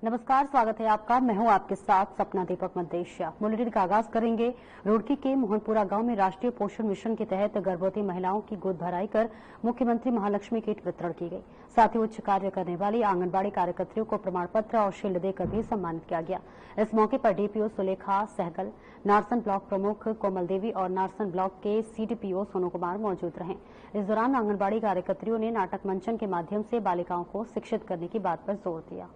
नमस्कार, स्वागत है आपका। मैं हूं आपके साथ सपना दीपक मदेशिया। बुलेटिन का आगाज करेंगे। रुड़की के मोहनपुरा गांव में राष्ट्रीय पोषण मिशन के तहत गर्भवती महिलाओं की गोद भराई कर मुख्यमंत्री महालक्ष्मी किट वितरण की गई। साथ ही उच्च कार्य करने वाली आंगनबाड़ी कार्यकर्तियों को प्रमाण पत्र और शील्ड देकर भी सम्मानित किया गया। इस मौके पर डीपीओ सुलेखा सहगल, नारसन ब्लॉक प्रमुख कोमल देवी और नारसन ब्लॉक के सीडीपीओ सोनू कुमार मौजूद रहे। इस दौरान आंगनबाड़ी कार्यकर्तियों ने नाटक मंचन के माध्यम से बालिकाओं को शिक्षित करने की बात पर जोर दिया।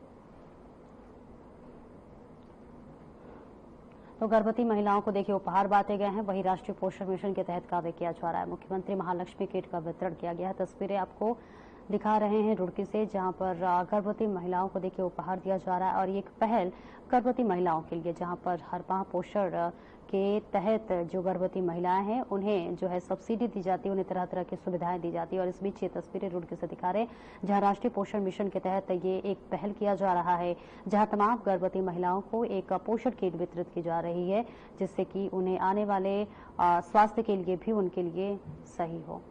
तो गर्भवती महिलाओं को देखिए उपहार बांटे गए हैं। वहीं राष्ट्रीय पोषण मिशन के तहत कार्य किया जा रहा है। मुख्यमंत्री महालक्ष्मी किट का वितरण किया गया है। तस्वीरें आपको दिखा रहे हैं रुड़की से, जहां पर गर्भवती महिलाओं को देखिए उपहार दिया जा रहा है। और ये एक पहल गर्भवती महिलाओं के लिए, जहां पर हर माह पोषण के तहत जो गर्भवती महिलाएं हैं उन्हें जो है सब्सिडी दी जाती है, उन्हें तरह तरह की सुविधाएं दी जाती है। और इस बीच ये तस्वीरें रुड़की से दिखा रहे हैं, जहां राष्ट्रीय पोषण मिशन के तहत ये एक पहल किया जा रहा है, जहां तमाम गर्भवती महिलाओं को एक पोषण किट वितरित की जा रही है, जिससे कि उन्हें आने वाले स्वास्थ्य के लिए भी उनके लिए सही हो।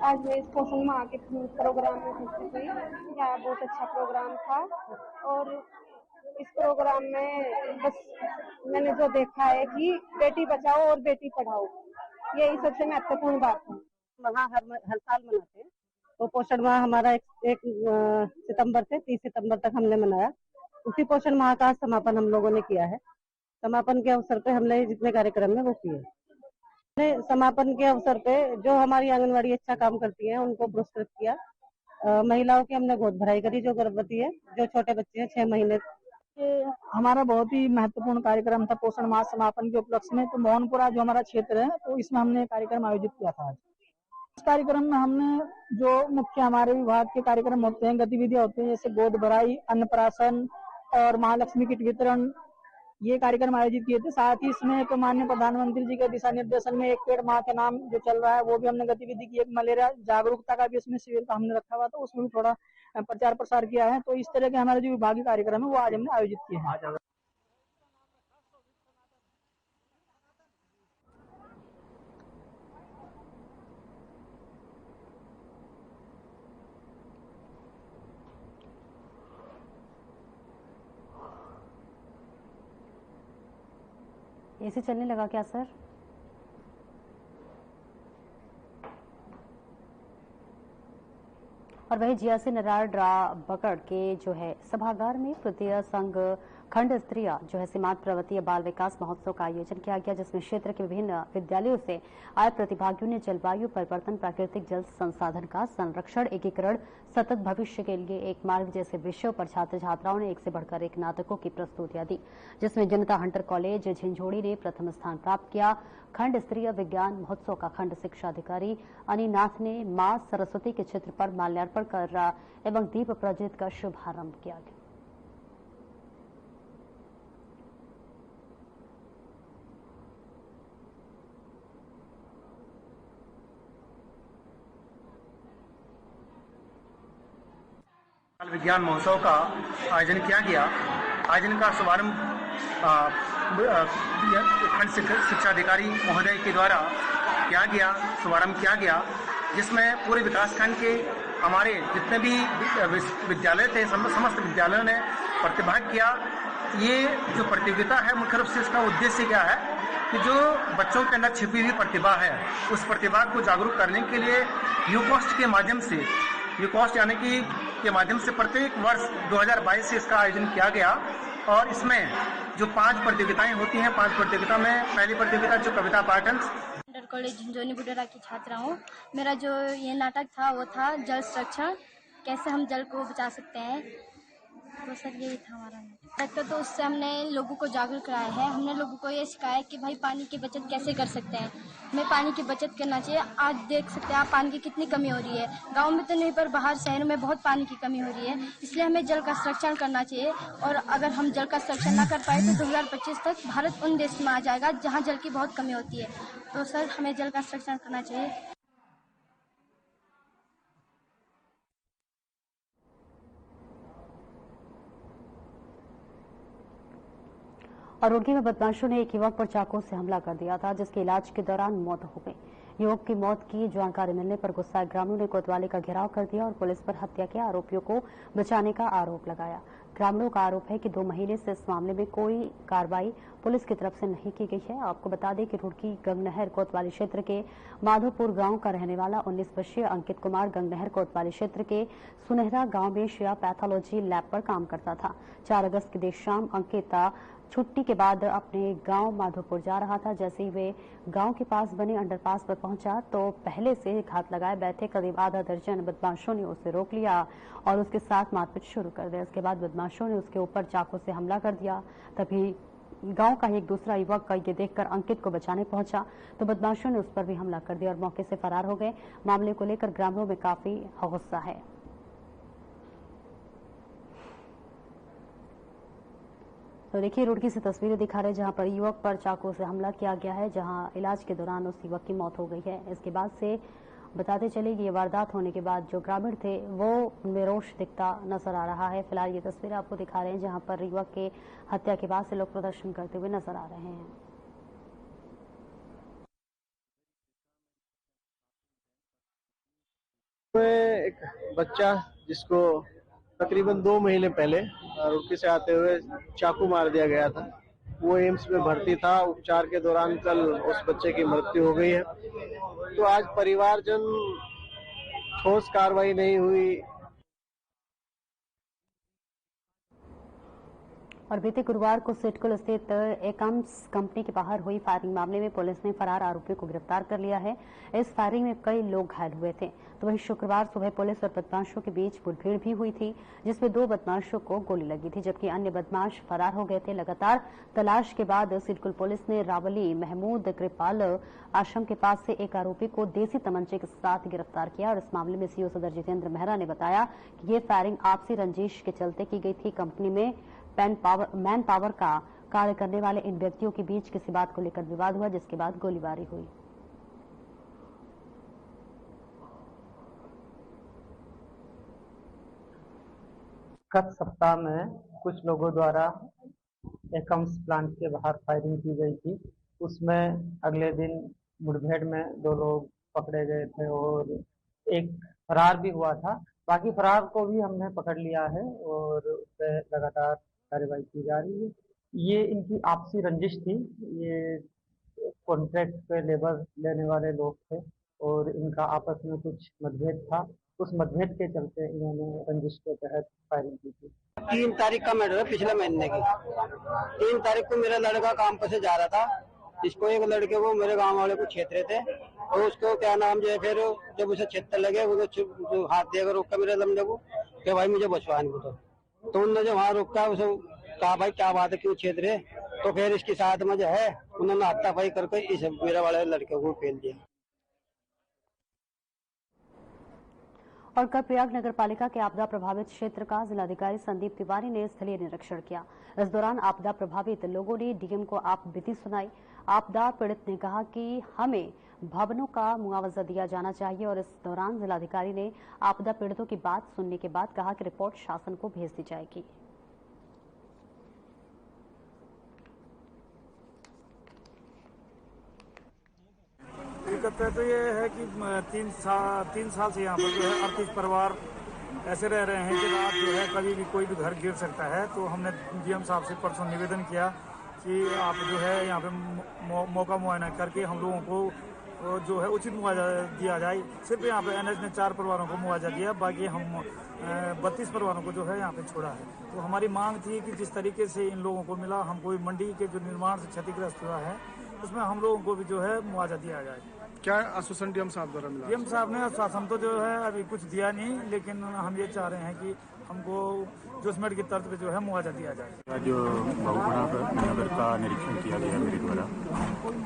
आज मैं इस पोषण माह के प्रोग्राम में उपस्थित हुई। यह बहुत अच्छा प्रोग्राम था और इस प्रोग्राम में बस मैंने जो देखा है कि बेटी बचाओ और बेटी पढ़ाओ, यही सबसे महत्वपूर्ण बात है। वहाँ हर साल मनाते हैं। तो पोषण माह हमारा एक सितंबर से 30 सितंबर तक हमने मनाया। उसी पोषण माह का समापन हम लोगों ने किया है। समापन के अवसर पे हमने जितने कार्यक्रम है वो किए। समापन के अवसर पे जो हमारी आंगनबाड़ी अच्छा काम करती है उनको पुरस्कृत किया। महिलाओं की हमने गोद भराई करी, जो गर्भवती है, जो छोटे बच्चे हैं 6 महीने। हमारा बहुत ही महत्वपूर्ण कार्यक्रम था पोषण माह समापन के उपलक्ष्य में। तो मोहनपुरा जो हमारा क्षेत्र है, तो इसमें हमने कार्यक्रम आयोजित किया था। इस कार्यक्रम में हमने जो मुख्य हमारे विभाग के कार्यक्रम होते हैं, गतिविधियां होती हैं, जैसे गोद भराई, अन्नप्राशन और महालक्ष्मी किट वितरण, ये कार्यक्रम आयोजित किए थे। साथ ही इसमें एक माननीय प्रधानमंत्री जी के दिशा निर्देशन में एक पेड़ माह के नाम जो चल रहा है वो भी हमने गतिविधि की। एक मलेरिया जागरूकता का भी इसमें शिविर का हमने रखा हुआ था, उसमें भी थोड़ा प्रचार प्रसार किया है। तो इस तरह के हमारे जो विभागीय कार्यक्रम है वो आज हमने आयोजित किए हैं। एसी चलने लगा क्या सर? और वही जियासी नरार बकड़ के जो है सभागार में तृतीय संघ खंड स्तरीय जो है सीमांत पर्वतीय बाल विकास महोत्सव का आयोजन किया गया, जिसमें क्षेत्र के विभिन्न विद्यालयों से आए प्रतिभागियों ने जलवायु परिवर्तन, प्राकृतिक जल संसाधन का संरक्षण, एकीकरण, सतत भविष्य के लिए एक मार्ग जैसे विषयों पर छात्र छात्राओं ने एक से बढ़कर एक नाटकों की प्रस्तुतियां दी, जिसमें जनता हंटर कॉलेज झिंझोड़ी ने प्रथम स्थान प्राप्त किया। खंड स्तरीय विज्ञान महोत्सव का खंड शिक्षा अधिकारी अनिनाथ ने मां सरस्वती के चित्र पर माल्यार्पण कर एवं दीप प्रज्वलित का शुभारंभ किया गया। विज्ञान महोत्सव का आयोजन किया गया। आयोजन का शुभारंभ खंड शिक्षा अधिकारी महोदय के द्वारा किया गया, शुभारंभ किया गया, जिसमें पूरे विकासखंड के हमारे जितने भी विद्यालय थे, समस्त विद्यालयों ने प्रतिभाग किया। ये जो प्रतियोगिता है, मुख्य रूप से इसका उद्देश्य क्या है कि जो बच्चों के अंदर छिपी हुई प्रतिभा है, उस प्रतिभा को जागरूक करने के लिए यूकोस्ट के माध्यम से, यूकोस्ट यानी कि के माध्यम से प्रत्येक वर्ष 2022 से इसका आयोजन किया गया। और इसमें जो 5 प्रतियोगिताएं होती हैं, 5 प्रतियोगिता में पहली प्रतियोगिता जो कविता पाठन हंटर कॉलेज झिंझोनी बुडेरा की छात्रा हूँ। मेरा जो ये नाटक था वो था जल संरक्षण, कैसे हम जल को बचा सकते हैं। तो सर यही था हमारा नाटक। तो उससे हमने लोगों को जागरूक कराया है। हमने लोगों को ये सिखाया कि भाई पानी की बचत कैसे कर सकते हैं, हमें पानी की बचत करना चाहिए। आज देख सकते हैं आप पानी की कितनी कमी हो रही है, गांव में तो नहीं पर बाहर शहरों में बहुत पानी की कमी हो रही है। इसलिए हमें जल का संरक्षण करना चाहिए। और अगर हम जल का संरक्षण ना कर पाए तो 2025 तक भारत उन देश में आ जाएगा जहाँ जल की बहुत कमी होती है। तो सर हमें जल का संरक्षण करना चाहिए। और रुड़की में बदमाशों ने एक युवक पर चाकू से हमला कर दिया था, जिसके इलाज के दौरान मौत हो गई। युवक की मौत की जानकारी मिलने पर गुस्साए ग्रामीणों ने कोतवाली का घेराव कर दिया और पुलिस पर हत्या के आरोपियों को बचाने का आरोप लगाया। ग्रामीणों का आरोप है कि 2 महीने से इस मामले में कोई कार्रवाई पुलिस की तरफ से नहीं की गई है। आपको बता दें कि रुड़की गंगनहर कोतवाली क्षेत्र के माधोपुर गांव का रहने वाला 19 वर्षीय अंकित कुमार गंगनहर कोतवाली क्षेत्र के सुनहरा गांव में शिया पैथोलॉजी लैब पर काम करता था। 4 अगस्त की देर शाम अंकित छुट्टी के बाद अपने गांव माधोपुर जा रहा था। जैसे ही वे गांव के पास बने अंडरपास पर पहुंचा तो पहले से घात लगाए बैठे करीब आधा दर्जन बदमाशों ने उसे रोक लिया और उसके साथ मारपीट शुरू कर दिया। इसके बाद बदमाशों ने उसके ऊपर चाकू से हमला कर दिया। तभी गांव का एक दूसरा युवक ये देखकर अंकित को बचाने पहुंचा तो बदमाशों ने उस पर भी हमला कर दिया और मौके से फरार हो गए। मामले को लेकर ग्रामीणों में काफी गुस्सा है। तो देखिए रुड़की से तस्वीरें दिखा रहे हैं जहां पर युवक पर चाकू से हमला किया गया है, जहां इलाज के दौरान उस युवक की मौत हो गई है। इसके बाद से बताते चले कि ये वारदात होने के बाद जो ग्रामीण थे वो उनमें रोष दिखता नजर आ रहा है। फिलहाल ये तस्वीरें आपको दिखा रहे हैं जहां पर युवक के हत्या के बाद से लोग प्रदर्शन करते हुए नजर आ रहे हैं। एक बच्चा जिसको तकरीबन 2 महीने पहले रुड़की से आते हुए चाकू मार दिया गया था, वो एम्स में भर्ती था। उपचार के दौरान कल उस बच्चे की मृत्यु हो गई है। तो आज परिवारजन, ठोस कार्रवाई नहीं हुई। और बीते गुरुवार को सिडकुल स्थित एकम्स कंपनी के बाहर हुई फायरिंग मामले में पुलिस ने फरार आरोपियों को गिरफ्तार कर लिया है। इस फायरिंग में कई लोग घायल हुए थे। तो वहीं शुक्रवार सुबह पुलिस और बदमाशों के बीच मुठभेड़ भी हुई थी, जिसमें 2 बदमाशों को गोली लगी थी, जबकि अन्य बदमाश फरार हो गए थे। लगातार तलाश के बाद सिडकुल पुलिस ने रावली महमूद कृपाल आश्रम के पास से एक आरोपी को देसी तमंचे के साथ गिरफ्तार किया। और इस मामले में सीओ सदर जितेंद्र मेहरा ने बताया कि ये फायरिंग आपसी रंजिश के चलते की गई थी। कंपनी में मैन पावर का कार्य करने वाले इन व्यक्तियों के बीच किसी बात को लेकर विवाद हुआ, जिसके बाद गोलीबारी हुई। गत सप्ताह में कुछ लोगों द्वारा एकम्स प्लांट के बाहर फायरिंग की गई थी। उसमें अगले दिन मुठभेड़ में 2 लोग पकड़े गए थे और एक फरार भी हुआ था। बाकी फरार को भी हमने पकड़ लिया है और उस पर लगातार कार्रवाई की जा रही है। ये इनकी आपसी रंजिश थी। ये कॉन्ट्रैक्ट पे लेबर लेने वाले लोग थे और इनका आपस में कुछ मतभेद था। उस मतभेद के चलते इन्होंने रंजिश के तहत फायरिंग की थी। 3 तारीख का मैटर है, पिछले महीने की। 3 तारीख को मेरा लड़का काम पर से जा रहा था। इसको एक लड़के को मेरे गांव वाले को छेड़ रहे थे तो उसको क्या नाम जो है, फिर जब उसे छेड़ने लगे वो तो हाथ देकर रोका मेरे लमडे को कि भाई मुझे बचवाने को। तो उन्होंने जो वहाँ रोका उसे कहा भाई क्या बात है, क्यों छेड़ रहे। तो फिर इसके साथ में जो है उन्होंने हाथापाई करके इस मेरे वाले लड़के को फेल दिया। और कल प्रयाग नगर पालिका के आपदा प्रभावित क्षेत्र का जिलाधिकारी संदीप तिवारी ने स्थलीय निरीक्षण किया। इस दौरान आपदा प्रभावित लोगों ने डीएम को आप बीती सुनाई। आपदा पीड़ित ने कहा कि हमें भवनों का मुआवजा दिया जाना चाहिए और इस दौरान जिलाधिकारी ने आपदा पीड़ितों की बात सुनने के बाद कहा कि रिपोर्ट शासन को भेज दी जाएगी। दिक्कत तो ये है कि 3 साल से यहाँ पर जो है 38 परिवार ऐसे रह रहे हैं कि रात जो है कभी भी कोई भी घर गिर सकता है। तो हमने डीएम साहब से परसों निवेदन किया कि आप जो है यहाँ पे मौका मुआयना करके हम लोगों को जो है उचित मुआवजा दिया जाए। सिर्फ यहाँ पे एनएच ने 4 परिवारों को मुआवजा दिया, बाकी हम 32 परिवारों को जो है यहाँ पे छोड़ा है। तो हमारी मांग थी कि जिस तरीके से इन लोगों को मिला, हमको मंडी के जो निर्माण से क्षतिग्रस्त हुआ है उसमें हम लोगों को भी जो है मुआवजा दिया जाए। क्या आश्वासन डीएम साहब द्वारा मिला? डीएम साहब ने आश्वासन तो जो है अभी कुछ दिया नहीं, लेकिन हम ये चाह रहे हैं कि हमको जोशमेट की तर्ज पे जो है मुआवजा दिया जाए। जो नगर का निरीक्षण किया गया मेरे द्वारा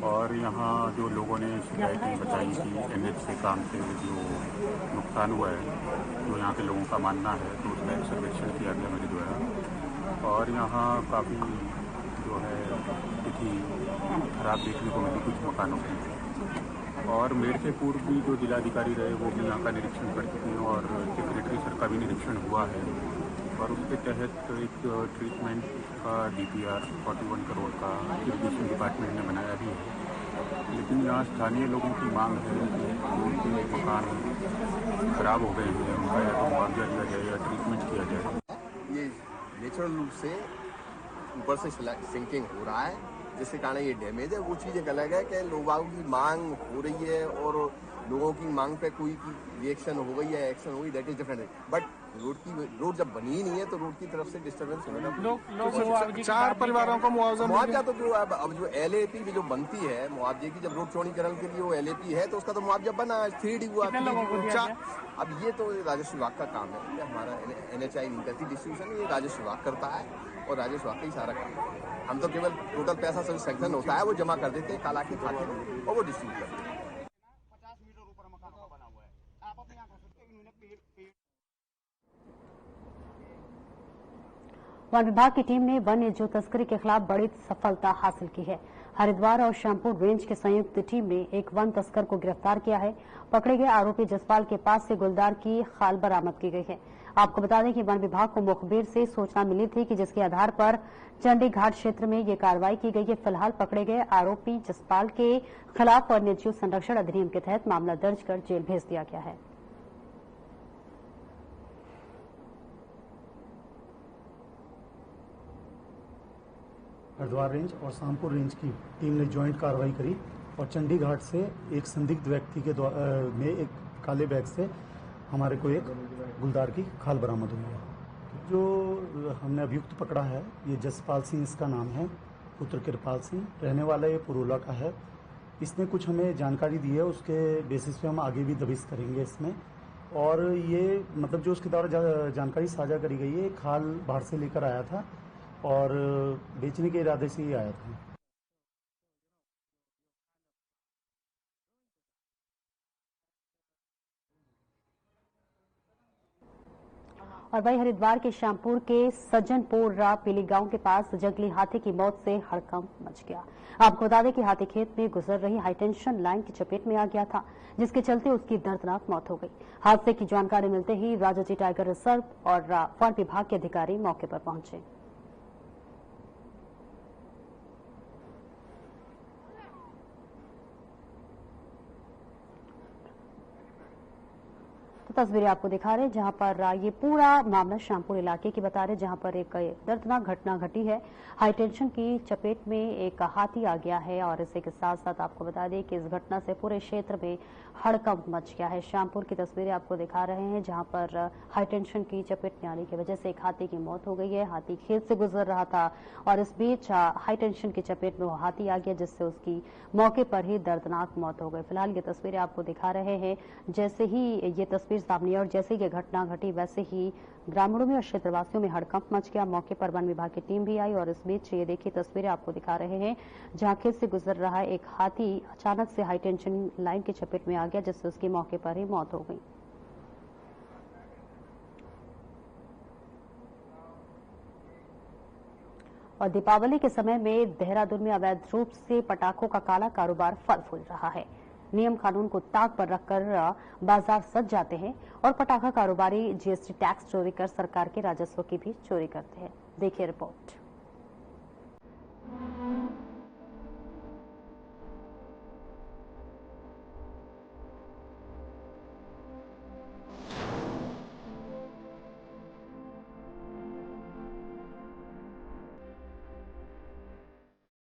और यहाँ जो लोगों ने शिकायतें बताई कि एनएच के काम से जो नुकसान हुआ है, जो यहाँ के लोगों का मानना है, तो उसका एक सर्वेक्षण किया गया मेरे द्वारा। और यहाँ काफ़ी जो है स्थिति खराब देखने को मिली कुछ मकानों की। और मेरे से पूर्व भी जो जिलाधिकारी रहे वो भी यहाँ का निरीक्षण कर चुके हैं और सेक्रेटरी सर का भी निरीक्षण हुआ है और उसके तहत एक ट्रीटमेंट का DPR 41 करोड़ का इरिगेशन डिपार्टमेंट ने बनाया भी है, लेकिन यहाँ स्थानीय लोगों की मांग है कि उनके मकान खराब हो गए हैं, उनका या तो मुआवजा दिया जाए या ट्रीटमेंट किया जाए। ये नेचुरल रूप से ऊपर से सिंकिंग हो रहा है, जिसके कारण ये डैमेज है। वो चीज़ एक अलग है कि लोगों की मांग हो रही है और लोगों की मांग पे कोई रिएक्शन हो गई है, एक्शन हो गई, that is different. But road जब बनी ही नहीं है तो रोड की तरफ से डिस्टर्बेंस होगा। 4 परिवारों को मुआवजा तो जो अब जो LAP भी जो बनती है मुआवजे की, जब रोड चौड़ीकरण के लिए वो LAP है तो उसका तो मुआवजा बना, 3D हुआ। अब ये तो राजस्व विभाग का काम है, हमारा NHI नहीं करती डिस्ट्रीब्यूशन, ये राजस्व विभाग करता है और राजस्व विभाग का ही सारा काम है। हम तो केवल टोटल पैसा सभी सैंक्शन होता है वो जमा कर देते हैं काला के खाते में और वो डिस्ट्रीब्यूट करते हैं। वन विभाग की टीम ने वन्य जीव तस्करी के खिलाफ बड़ी सफलता हासिल की है। हरिद्वार और श्यामपुर रेंज की संयुक्त टीम ने एक वन तस्कर को गिरफ्तार किया है। पकड़े गए आरोपी जसपाल के पास से गुलदार की खाल बरामद की गई है। आपको बता दें कि वन विभाग को मुखबिर से सूचना मिली थी कि जिसके आधार पर चंडी घाट क्षेत्र में ये कार्रवाई की गई है। फिलहाल पकड़े गए आरोपी जसपाल के खिलाफ वन्य जीव संरक्षण अधिनियम के तहत मामला दर्ज कर जेल भेज दिया गया है। हरिद्वार रेंज और श्यामपुर रेंज की टीम ने ज्वाइंट कार्रवाई करी और चंडी घाट से एक संदिग्ध व्यक्ति के में एक काले बैग से हमारे को एक गुलदार की खाल बरामद हुई है। जो हमने अभियुक्त पकड़ा है ये जसपाल सिंह इसका नाम है, पुत्र कृपाल सिंह, रहने वाला ये पुरोला का है। इसने कुछ हमें जानकारी दी है, उसके बेसिस पे हम आगे भी दबिश करेंगे इसमें। और ये मतलब जो उसके द्वारा जानकारी साझा करी गई है, खाल बाहर से लेकर आया था और बेचने के इरादे से ही आया था। और वही हरिद्वार के श्यामपुर के सज्जनपुर पीली गांव के पास जंगली हाथी की मौत से हड़कंप मच गया। आपको बता दें कि हाथी खेत में गुजर रही हाईटेंशन लाइन की चपेट में आ गया था, जिसके चलते उसकी दर्दनाक मौत हो गई। हादसे की जानकारी मिलते ही राजाजी टाइगर रिजर्व और वन विभाग के अधिकारी मौके पर पहुंचे। तस्वीरें आपको दिखा रहे हैं जहां पर ये पूरा मामला श्यामपुर इलाके की बता रहे, जहां पर एक दर्दनाक घटना घटी है। हाईटेंशन की चपेट में एक हाथी आ गया है और इसी के साथ साथ आपको बता दें कि इस घटना से पूरे क्षेत्र में हड़कंप मच गया है। श्यामपुर की तस्वीरें आपको दिखा रहे हैं जहां पर हाईटेंशन की चपेट में आने की वजह से एक हाथी की मौत हो गई है। हाथी खेत से गुजर रहा था और इस बीच हाईटेंशन की चपेट में वो हाथी आ गया, जिससे उसकी मौके पर ही दर्दनाक मौत हो गई। फिलहाल ये तस्वीरें आपको दिखा रहे हैं। जैसे ही ये तस्वीर सामने और जैसे ये घटना घटी वैसे ही ग्रामीणों में और क्षेत्रवासियों में हड़कंप मच गया। मौके पर वन विभाग की टीम भी आई और इस बीच ये देखिए तस्वीरें आपको दिखा रहे हैं जहां खेत से गुजर रहा है एक हाथी अचानक से हाईटेंशन लाइन की चपेट में आ गया, जिससे उसकी मौके पर ही मौत हो गई। और दीपावली के समय में देहरादून में अवैध रूप से पटाखों का काला कारोबार फल फूल रहा है। नियम कानून को ताक पर रखकर बाजार सज जाते हैं और पटाखा कारोबारी GST टैक्स चोरी कर सरकार के राजस्व की भी चोरी करते हैं। देखिए रिपोर्ट।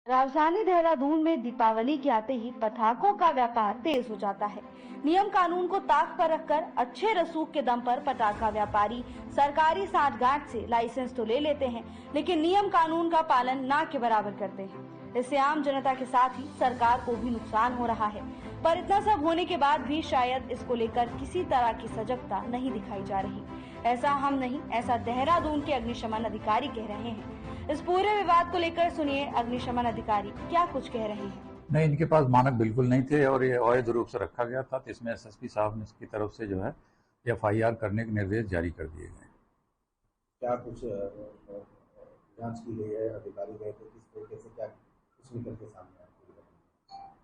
राजधानी देहरादून में दीपावली के आते ही पटाखों का व्यापार तेज हो जाता है। नियम कानून को ताक पर रखकर अच्छे रसूख के दम पर पटाखा व्यापारी सरकारी सांठगांठ से लाइसेंस तो ले लेते हैं, लेकिन नियम कानून का पालन ना के बराबर करते हैं। इससे आम जनता के साथ ही सरकार को भी नुकसान हो रहा है। पर इतना सब होने के बाद भी शायद इसको लेकर किसी तरह की सजगता नहीं दिखाई जा रही। ऐसा हम नहीं, ऐसा देहरादून के अग्निशमन अधिकारी कह रहे हैं। इस पूरे विवाद को लेकर सुनिए अग्निशमन अधिकारी क्या कुछ कह रहे हैं। नहीं, इनके पास मानक बिल्कुल नहीं थे और ये अवैध रूप से रखा गया था, तो इसमें SSP साहब ने इसकी तरफ से जो है FIR करने के निर्देश जारी कर दिए गए। क्या कुछ जांच की गई है, अधिकारी गए थे, किस तरीके से क्या कुछ निकल के सामने आया?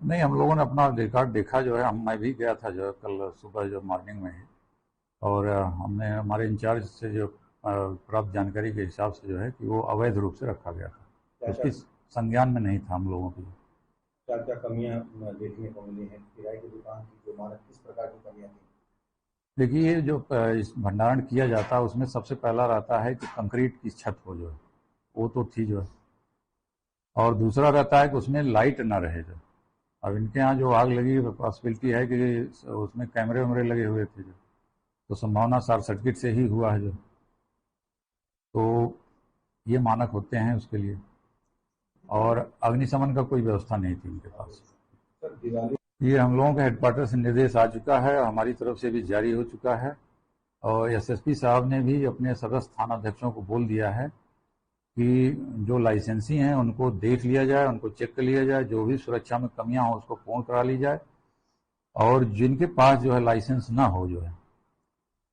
नहीं, हम लोगों ने अपना रिकॉर्ड देखा जो है, मैं भी गया था जो कल सुबह जो मॉर्निंग में है, और हमने हमारे इंचार्ज से जो प्राप्त जानकारी के हिसाब से जो है कि वो अवैध रूप से रखा गया था, उसकी संज्ञान में नहीं था हम लोगों की। क्या क्या कमियां देखने को मिली हैं किराए की दुकान की, जो मानक किस प्रकार की कमियां थी? देखिए, जो इस भंडारण किया जाता है उसमें सबसे पहला रहता है कि कंक्रीट की छत हो जो है वो तो थी जो है, और दूसरा रहता है कि उसमें लाइट ना रहे जो। अब इनके यहाँ जो आग लगी पॉसिबिलिटी है कि उसमें कैमरे वैमरे लगे हुए थे जो, तो संभावना शॉर्ट सर्किट से ही हुआ है जो, तो ये मानक होते हैं उसके लिए। और अग्निशमन का कोई व्यवस्था नहीं थी उनके पास। ये हम लोगों के हेडक्वार्टर से निर्देश आ चुका है, हमारी तरफ से भी जारी हो चुका है, और एसएसपी साहब ने भी अपने सदस्य थानाध्यक्षों को बोल दिया है कि जो लाइसेंसी हैं उनको देख लिया जाए, उनको चेक कर लिया जाए, जो भी सुरक्षा में कमियां हो उसको पूर्ण करा ली जाए, और जिनके पास जो है लाइसेंस ना हो जो है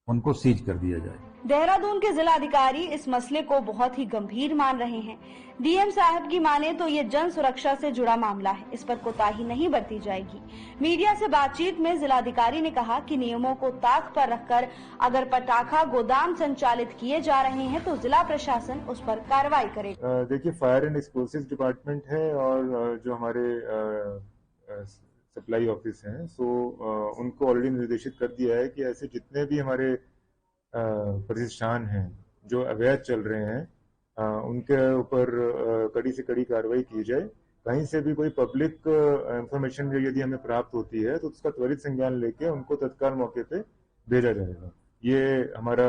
उनको सीज कर दिया जाए। देहरादून के जिलाधिकारी इस मसले को बहुत ही गंभीर मान रहे हैं। डीएम साहब की माने तो ये जन सुरक्षा से जुड़ा मामला है, इस पर कोताही नहीं बरती जाएगी। मीडिया से बातचीत में जिलाधिकारी ने कहा कि नियमों को ताक पर रखकर अगर पटाखा गोदाम संचालित किए जा रहे हैं तो जिला प्रशासन उस पर कार्रवाई करेगा। देखिए, फायर एंड एक्सप्लोसिव डिपार्टमेंट है और जो हमारे सप्लाई ऑफिस हैं, सो उनको ऑलरेडी निर्देशित कर दिया है कि ऐसे जितने भी हमारे प्रतिष्ठान हैं जो अवैध चल रहे हैं उनके ऊपर कड़ी से कड़ी कार्रवाई की जाए। कहीं से भी कोई पब्लिक इंफॉर्मेशन यदि हमें प्राप्त होती है तो उसका त्वरित संज्ञान लेके उनको तत्काल मौके पे भेजा जाएगा। ये हमारा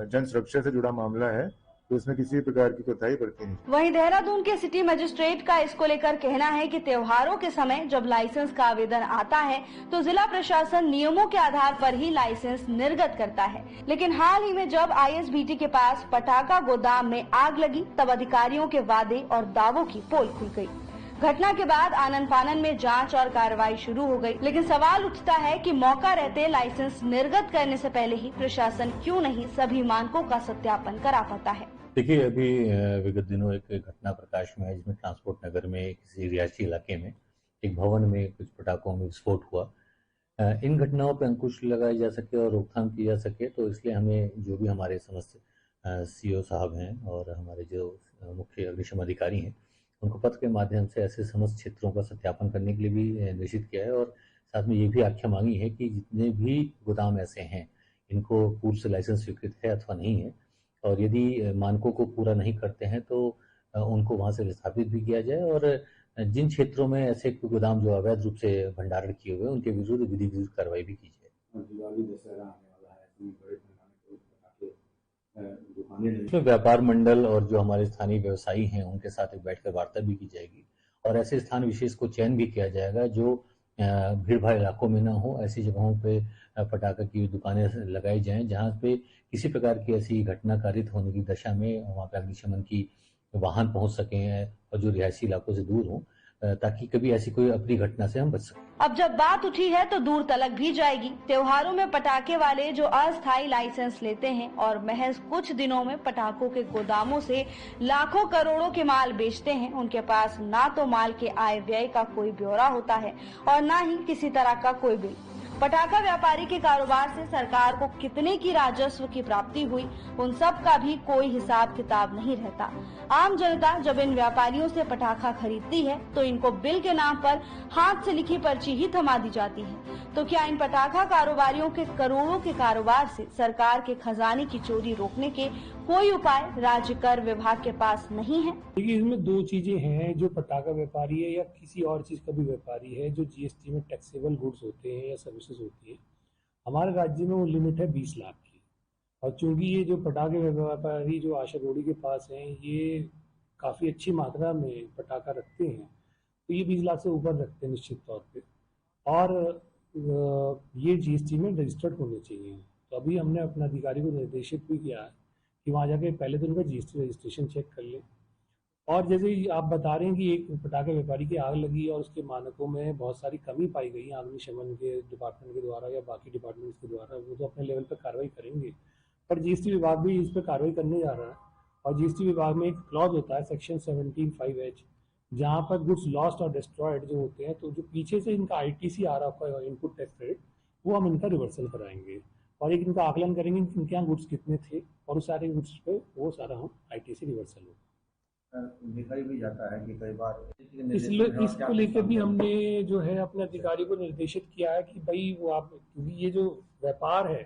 जन सुरक्षा से जुड़ा मामला है, तो इसमें किसी प्रकार की कोताही बरती नहीं। वहीं देहरादून के सिटी मजिस्ट्रेट का इसको लेकर कहना है कि त्योहारों के समय जब लाइसेंस का आवेदन आता है तो जिला प्रशासन नियमों के आधार पर ही लाइसेंस निर्गत करता है, लेकिन हाल ही में जब आईएसबीटी के पास पटाखा गोदाम में आग लगी तब अधिकारियों के वादे और दावों की पोल खुल गई। घटना के बाद आनन फानन में जांच और कार्रवाई शुरू हो गई, लेकिन सवाल उठता है कि मौका रहते लाइसेंस निर्गत करने से पहले ही प्रशासन क्यों नहीं सभी मानकों का सत्यापन करा पाता है। देखिए, अभी विगत दिनों एक घटना प्रकाश में है जिसमें ट्रांसपोर्ट नगर में किसी रिहायशी इलाके में एक भवन में कुछ पटाखों में विस्फोट हुआ। इन घटनाओं पर अंकुश लगाई जा सके और रोकथाम की जा सके, तो इसलिए हमें जो भी हमारे समस्त सीओ साहब हैं और हमारे जो मुख्य अग्निशम अधिकारी हैं उनको पत्र के माध्यम से ऐसे समस्त क्षेत्रों का सत्यापन करने के लिए भी निर्देशित किया है, और साथ में ये भी आख्या मांगी है कि जितने भी गोदाम ऐसे हैं इनको पूर्व से लाइसेंस स्वीकृत है अथवा नहीं है, और यदि मानकों को पूरा नहीं करते हैं तो उनको वहां से विस्थापित भी किया जाए, और जिन क्षेत्रों में ऐसे गोदाम जो अवैध रूप से भंडारण किए हुए उनके विरुद्ध विधि विरुद्ध कार्रवाई भी की जाए। इसमें व्यापार मंडल और जो हमारे स्थानीय व्यवसायी हैं उनके साथ एक बैठकर वार्ता भी की जाएगी, और ऐसे स्थान विशेष को चयन भी किया जाएगा जो भीड़ भाड़ इलाकों में ना हो। ऐसी जगहों पे पटाखा की दुकानें लगाई जाएं जहां पे किसी प्रकार की ऐसी घटना कारित होने की दशा में वहां पे अग्निशमन की वाहन पहुंच सके और जो रिहायशी इलाकों से दूर हों, ताकि कभी ऐसी कोई अप्रिय घटना से हम बच सकें। अब जब बात उठी है तो दूर तलक भी जाएगी। त्योहारों में पटाखे वाले जो अस्थायी लाइसेंस लेते हैं और महज कुछ दिनों में पटाखों के गोदामों से लाखों करोड़ों के माल बेचते हैं, उनके पास ना तो माल के आय व्यय का कोई ब्यौरा होता है और ना ही किसी तरह का कोई बिल। पटाखा व्यापारी के कारोबार से सरकार को कितने की राजस्व की प्राप्ति हुई, उन सब का भी कोई हिसाब किताब नहीं रहता। आम जनता जब इन व्यापारियों से पटाखा खरीदती है तो इनको बिल के नाम पर हाथ से लिखी पर्ची ही थमा दी जाती है। तो क्या इन पटाखा कारोबारियों के करोड़ों के कारोबार से सरकार के खजाने की चोरी रोकने के कोई उपाय राज्य कर विभाग के पास नहीं है? देखिए, इसमें दो चीजें हैं। जो पटाखा व्यापारी है या किसी और चीज का भी व्यापारी है, जो जीएसटी में टैक्सेबल गुड्स होते हैं या सर्विसेज होती है, हमारे राज्य में वो लिमिट है 20 लाख की। और चूंकि ये जो पटाखे व्यापारी जो आशा रोड़ी के पास हैं, ये काफी अच्छी मात्रा में पटाखा रखते हैं, तो ये 20 लाख से ऊपर रखते हैं निश्चित तौर पे, और ये जीएसटी में रजिस्टर्ड होने चाहिए। तो अभी हमने अपने अधिकारी को निर्देशित भी किया है कि वहाँ जाके पहले तो उनका जीएसटी रजिस्ट्रेशन चेक कर ले। और जैसे आप बता रहे हैं कि एक पटाखे व्यापारी की आग लगी और उसके मानकों में बहुत सारी कमी पाई गई अग्निशमन के डिपार्टमेंट के द्वारा या बाकी डिपार्टमेंट्स के द्वारा, वो तो अपने लेवल पर कार्रवाई करेंगे, पर जीएसटी विभाग भी इस पर कार्रवाई करने जा रहा है। और जीएसटी विभाग में एक क्लॉज होता है सेक्शन 17(5)H, जहाँ पर गुड्स लॉस्ट और डिस्ट्रॉयड जो होते हैं, तो जो पीछे से इनका ITC आ रहा है इनपुट टैक्स क्रेडिट, वो हम इनका रिवर्सल कराएंगे। और एक इनका आकलन करेंगे कि इनके यहाँ गुड्स कितने थे और उस सारे गुड्स पे वो सारा हम IT से रिवर्सल होगा। देखा भी जाता है कि कई बार इसको लेकर भी हमने जो है अपने अधिकारी को निर्देशित किया है कि भाई वो आप, क्योंकि ये जो व्यापार है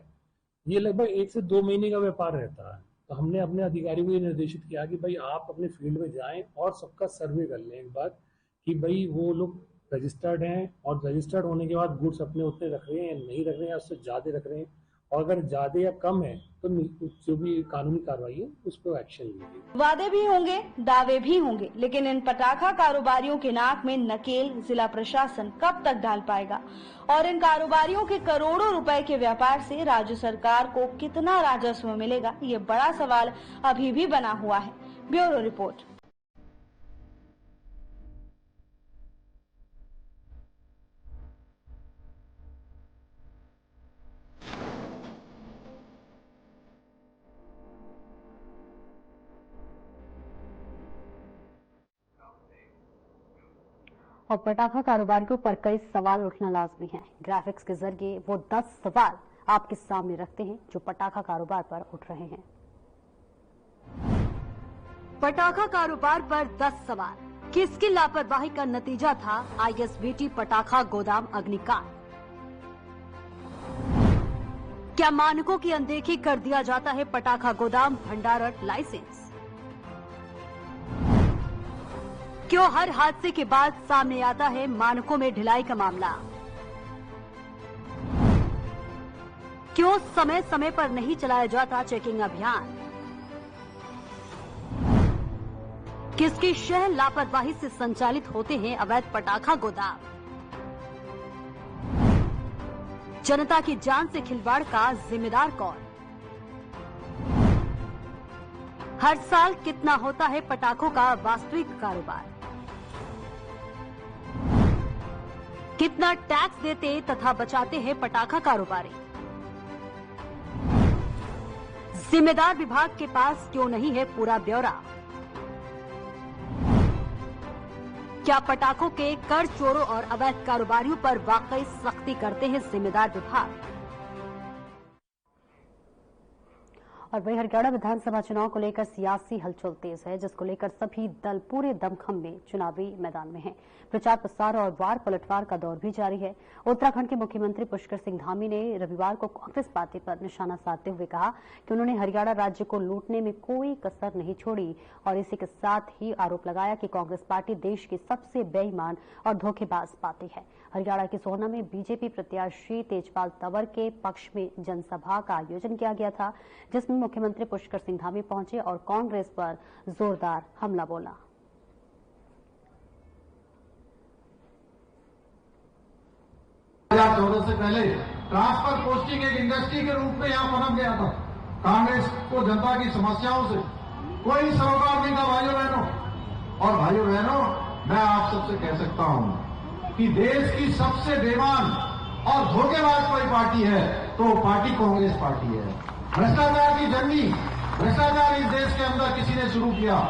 ये लगभग 1 से 2 महीने का व्यापार रहता है, तो हमने अपने अधिकारी को ये निर्देशित किया कि भाई आप अपने फील्ड में जाएं और सबका सर्वे कर लें एक बार कि भाई वो लोग रजिस्टर्ड हैं और रजिस्टर्ड होने के बाद गुड्स अपने उतने रख रहे हैं या नहीं रख रहे हैं या उससे ज़्यादा रख रहे हैं, और अगर ज्यादा या कम है तो जो भी कानूनी कार्रवाई है उस पर एक्शन लीजिए। वादे भी होंगे, दावे भी होंगे, लेकिन इन पटाखा कारोबारियों के नाक में नकेल जिला प्रशासन कब तक डाल पाएगा और इन कारोबारियों के करोड़ों रुपए के व्यापार से राज्य सरकार को कितना राजस्व मिलेगा, ये बड़ा सवाल अभी भी बना हुआ है। Bureau report. और पटाखा कारोबारियों पर कई सवाल उठना लाजमी है। ग्राफिक्स के जरिए वो 10 सवाल आपके सामने रखते हैं जो पटाखा कारोबार पर उठ रहे हैं। पटाखा कारोबार पर 10 सवाल। किसकी लापरवाही का नतीजा था ISBT पटाखा गोदाम अग्निकांड? क्या मानकों की अनदेखी कर दिया जाता है पटाखा गोदाम भंडारण लाइसेंस? क्यों हर हादसे के बाद सामने आता है मानकों में ढिलाई का मामला? क्यों समय समय पर नहीं चलाया जाता चेकिंग अभियान? किसकी शह लापरवाही से संचालित होते हैं अवैध पटाखा गोदाम? जनता की जान से खिलवाड़ का जिम्मेदार कौन? हर साल कितना होता है पटाखों का वास्तविक कारोबार? कितना टैक्स देते तथा बचाते हैं पटाखा कारोबारी? जिम्मेदार विभाग के पास क्यों नहीं है पूरा ब्यौरा? क्या पटाखों के कर चोरों और अवैध कारोबारियों पर वाकई सख्ती करते हैं जिम्मेदार विभाग? और वही हरियाणा विधानसभा चुनाव को लेकर सियासी हलचल तेज है, जिसको लेकर सभी दल पूरे दमखम में चुनावी मैदान में हैं। प्रचार प्रसार और वार पलटवार का दौर भी जारी है। उत्तराखंड के मुख्यमंत्री पुष्कर सिंह धामी ने रविवार को कांग्रेस पार्टी पर निशाना साधते हुए कहा कि उन्होंने हरियाणा राज्य को लूटने में कोई कसर नहीं छोड़ी और इसी के साथ ही आरोप लगाया कि कांग्रेस पार्टी देश की सबसे बेईमान और धोखेबाज पार्टी है। हरियाणा के सोहना में बीजेपी प्रत्याशी तेजपाल तंवर के पक्ष में जनसभा का आयोजन किया गया था, जिसमें मुख्यमंत्री पुष्कर सिंह धामी पहुंचे और कांग्रेस पर जोरदार हमला बोला। से पहले ट्रांसफर पोस्टिंग एक इंडस्ट्री के रूप में यहाँ पनप गया था। कांग्रेस को जनता की समस्याओं से कोई सरोकार नहीं था भाइयों बहनों। और भाइयों बहनों, मैं आप सबसे कह सकता हूं कि देश की सबसे बेईमान और धोखेबाज कोई पार्टी है तो वो पार्टी कांग्रेस पार्टी है। भ्रष्टाचार की जंगी, भ्रष्टाचार इस देश के अंदर किसी ने शुरू किया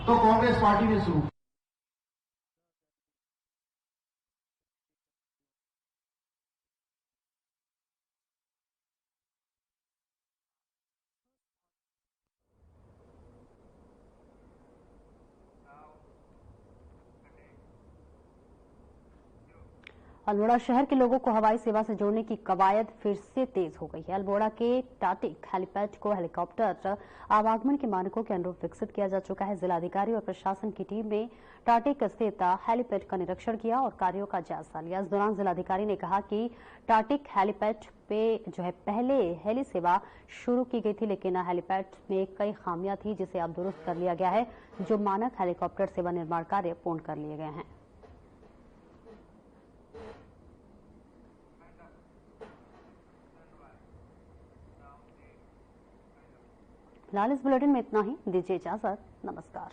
तो कांग्रेस पार्टी ने शुरू किया। अल्मोड़ा शहर के लोगों को हवाई सेवा से जोड़ने की कवायद फिर से तेज हो गई है। अल्मोड़ा के टाटिक हेलीपैड को हेलीकॉप्टर आवागमन के मानकों के अनुरूप विकसित किया जा चुका है। जिलाधिकारी और प्रशासन की टीम ने टाटिक स्थित हेलीपैड का निरीक्षण किया और कार्यों का जायजा लिया। इस दौरान जिलाधिकारी ने कहा कि टाटिक हेलीपैड पे जो है पहले हेली सेवा शुरू की गई थी, लेकिन हेलीपैड में कई खामियां थी जिसे अब दुरुस्त कर लिया गया है। जो मानक हेलीकॉप्टर सेवा निर्माण कार्य पूर्ण कर लिए गए हैं। फिलहाल इस बुलेटिन में इतना ही। दीजिए इजाजत। नमस्कार।